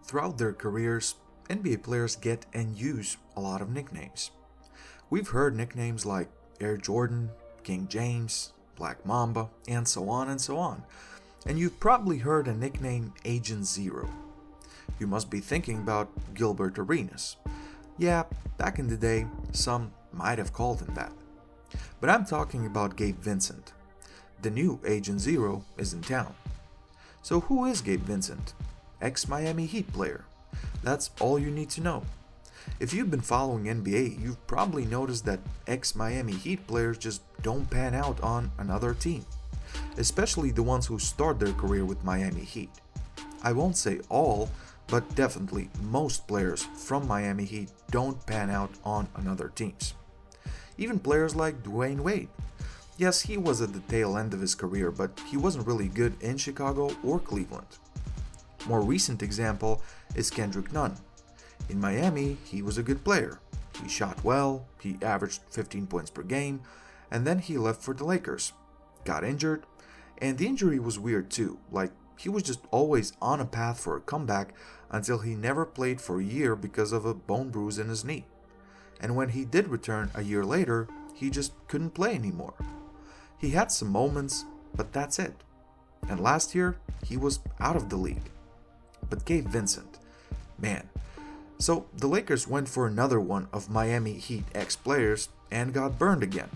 Throughout their careers, NBA players get and use a lot of nicknames. We've heard nicknames like Air Jordan, King James, Black Mamba, and so on and so on. And you've probably heard a nickname Agent Zero. You must be thinking about Gilbert Arenas. Yeah, back in the day, some might have called him that. But I'm talking about Gabe Vincent. The new Agent Zero is in town. So who is Gabe Vincent? Ex-Miami Heat player. That's all you need to know. If you've been following NBA, you've probably noticed that ex-Miami Heat players just don't pan out on another team. Especially the ones who start their career with Miami Heat. I won't say all, but definitely most players from Miami Heat don't pan out on another teams. Even players like Dwayne Wade. Yes, he was at the tail end of his career, but he wasn't really good in Chicago or Cleveland. More recent example is Kendrick Nunn. In Miami, he was a good player. He shot well, he averaged 15 points per game, and then he left for the Lakers. Got injured, and the injury was weird too, like he was just always on a path for a comeback until he never played for a year because of a bone bruise in his knee. And when he did return a year later, he just couldn't play anymore. He had some moments, but that's it. And last year, he was out of the league. But Gabe Vincent, man. So the Lakers went for another one of Miami Heat ex-players and got burned again.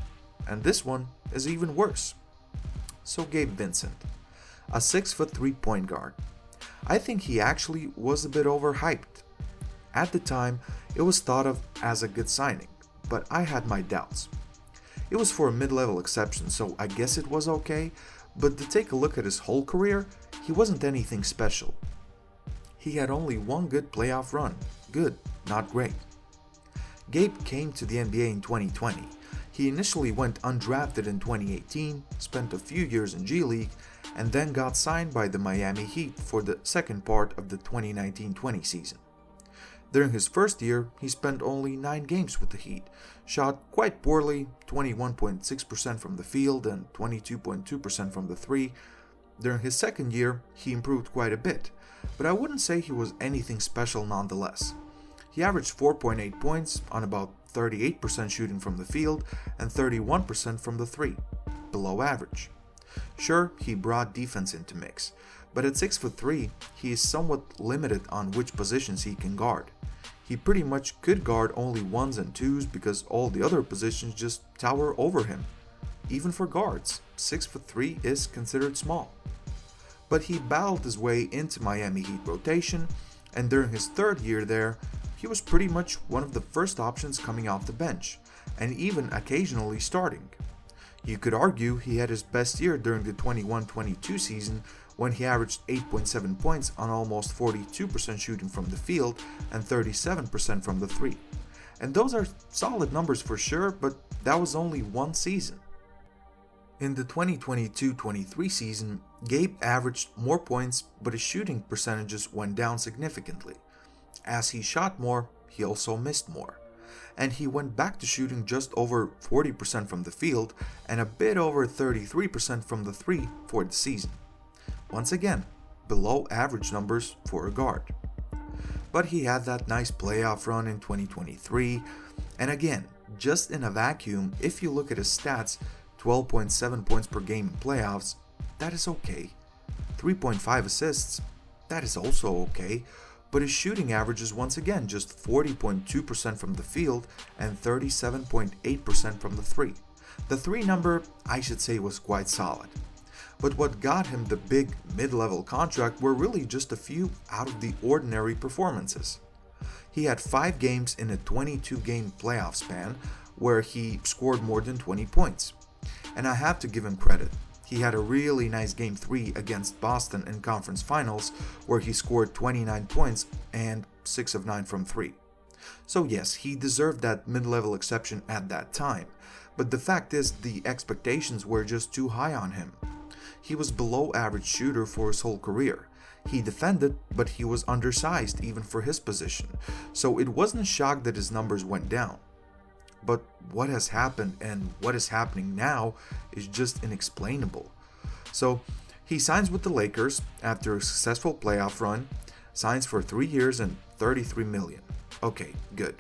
And this one is even worse. So Gabe Vincent, a 6'3" point guard. I think he actually was a bit overhyped. At the time, it was thought of as a good signing, but I had my doubts. It was for a mid-level exception, so I guess it was okay, but to take a look at his whole career, he wasn't anything special. He had only one good playoff run. Good, not great. Gabe came to the NBA in 2020. He initially went undrafted in 2018, spent a few years in G League, and then got signed by the Miami Heat for the second part of the 2019-20 season. During his first year, he spent only 9 games with the Heat, shot quite poorly, 21.6% from the field and 22.2% from the three. During his second year, he improved quite a bit, but I wouldn't say he was anything special nonetheless. He averaged 4.8 points on about 38% shooting from the field and 31% from the three, below average. Sure, he brought defense into mix, but at 6'3", he is somewhat limited on which positions he can guard. He pretty much could guard only ones and twos because all the other positions just tower over him. Even for guards, 6'3" is considered small. But he battled his way into Miami Heat rotation, and during his third year there, he was pretty much one of the first options coming off the bench, and even occasionally starting. You could argue he had his best year during the 21-22 season when he averaged 8.7 points on almost 42% shooting from the field and 37% from the three. And those are solid numbers for sure, but that was only one season. In the 2022-23 season, Gabe averaged more points, but his shooting percentages went down significantly. As he shot more, he also missed more. And he went back to shooting just over 40% from the field and a bit over 33% from the three for the season. Once again, below average numbers for a guard. But he had that nice playoff run in 2023, and again, just in a vacuum, if you look at his stats, 12.7 points per game in playoffs, that is okay. 3.5 assists, that is also okay. But his shooting average is once again just 40.2% from the field and 37.8% from the three. The three number, I should say, was quite solid. But what got him the big mid-level contract were really just a few out of the ordinary performances. He had 5 games in a 22-game playoff span where he scored more than 20 points. And I have to give him credit. He had a really nice Game 3 against Boston in conference finals where he scored 29 points and 6 of 9 from 3. So yes, he deserved that mid-level exception at that time, but the fact is the expectations were just too high on him. He was below average shooter for his whole career. He defended, but he was undersized even for his position, so it wasn't a shock that his numbers went down. But what has happened and what is happening now is just inexplainable. So he signs with the Lakers after a successful playoff run, signs for 3 years and $33 million. Okay, good.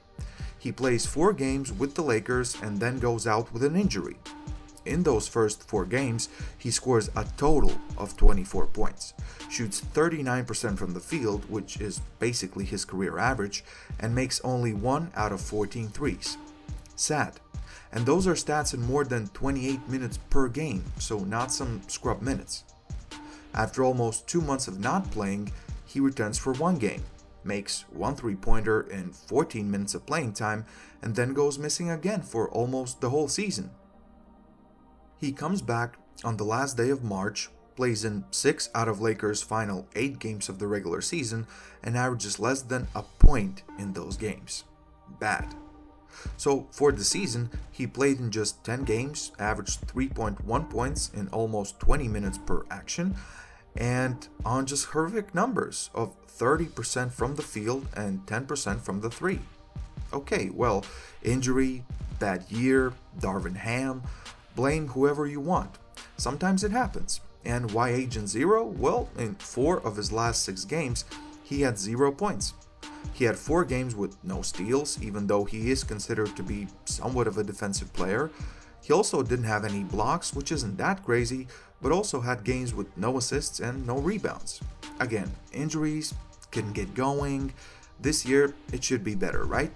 He plays 4 games with the Lakers and then goes out with an injury. In those first 4 games, he scores a total of 24 points, shoots 39% from the field, which is basically his career average, and makes only 1 out of 14 threes. Sad. And those are stats in more than 28 minutes per game, so not some scrub minutes. After almost 2 months of not playing, he returns for 1 game, makes 1 3-pointer in 14 minutes of playing time, and then goes missing again for almost the whole season. He comes back on the last day of March, plays in 6 out of Lakers' final 8 games of the regular season, and averages less than a point in those games. Bad. So for the season, he played in just 10 games, averaged 3.1 points in almost 20 minutes per action, and on just horrific numbers of 30% from the field and 10% from the 3. Okay, well, injury, bad year, Darvin Ham, blame whoever you want. Sometimes it happens. And why Agent Zero? Well, in 4 of his last 6 games, he had 0 points. He had 4 games with no steals, even though he is considered to be somewhat of a defensive player. He also didn't have any blocks, which isn't that crazy, but also had games with no assists and no rebounds. Again, injuries, couldn't get going. This year, it should be better, right?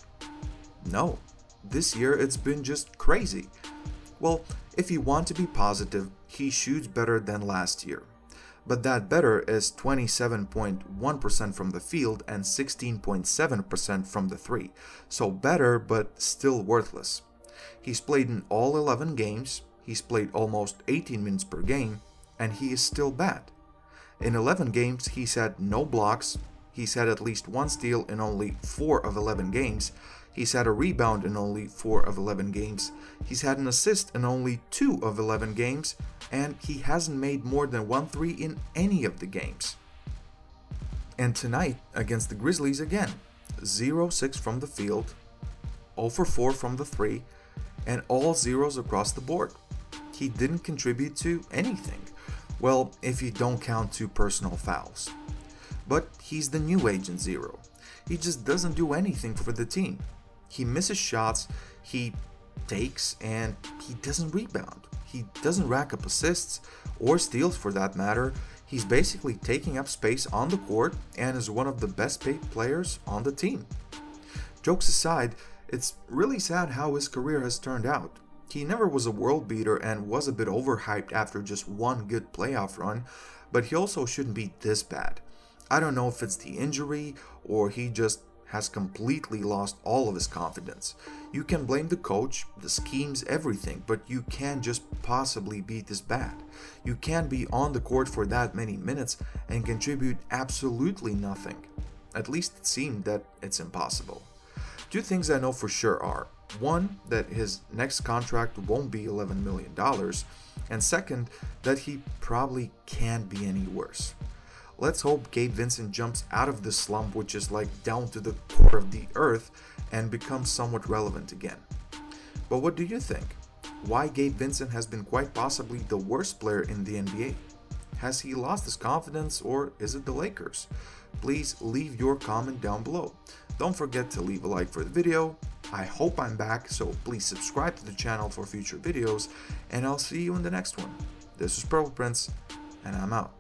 No. This year, it's been just crazy. Well, if you want to be positive, he shoots better than last year. But that better is 27.1% from the field and 16.7% from the 3. So better, but still worthless. He's played in all 11 games, he's played almost 18 minutes per game, and he is still bad. In 11 games, he's had no blocks, he's had at least 1 steal in only 4 of 11 games, he's had a rebound in only 4 of 11 games, he's had an assist in only 2 of 11 games, and he hasn't made more than 1 3 in any of the games. And tonight, against the Grizzlies again, 0-6 from the field, 0 for 4 from the 3, and all zeros across the board. He didn't contribute to anything. Well, if you don't count 2 personal fouls. But he's the new Agent Zero. He just doesn't do anything for the team. He misses shots, he takes, and he doesn't rebound. He doesn't rack up assists, or steals for that matter. He's basically taking up space on the court and is one of the best paid players on the team. Jokes aside, it's really sad how his career has turned out. He never was a world beater and was a bit overhyped after just 1 good playoff run, but he also shouldn't be this bad. I don't know if it's the injury or he just has completely lost all of his confidence. You can blame the coach, the schemes, everything, but you can't just possibly be this bad. You can't be on the court for that many minutes and contribute absolutely nothing. At least it seemed that it's impossible. 2 things I know for sure are, 1, that his next contract won't be $11 million, and second, that he probably can't be any worse. Let's hope Gabe Vincent jumps out of this slump, which is like down to the core of the earth, and becomes somewhat relevant again. But what do you think? Why Gabe Vincent has been quite possibly the worst player in the NBA? Has he lost his confidence, or is it the Lakers? Please leave your comment down below. Don't forget to leave a like for the video. I hope I'm back, so please subscribe to the channel for future videos, and I'll see you in the next one. This is Purple Prince, and I'm out.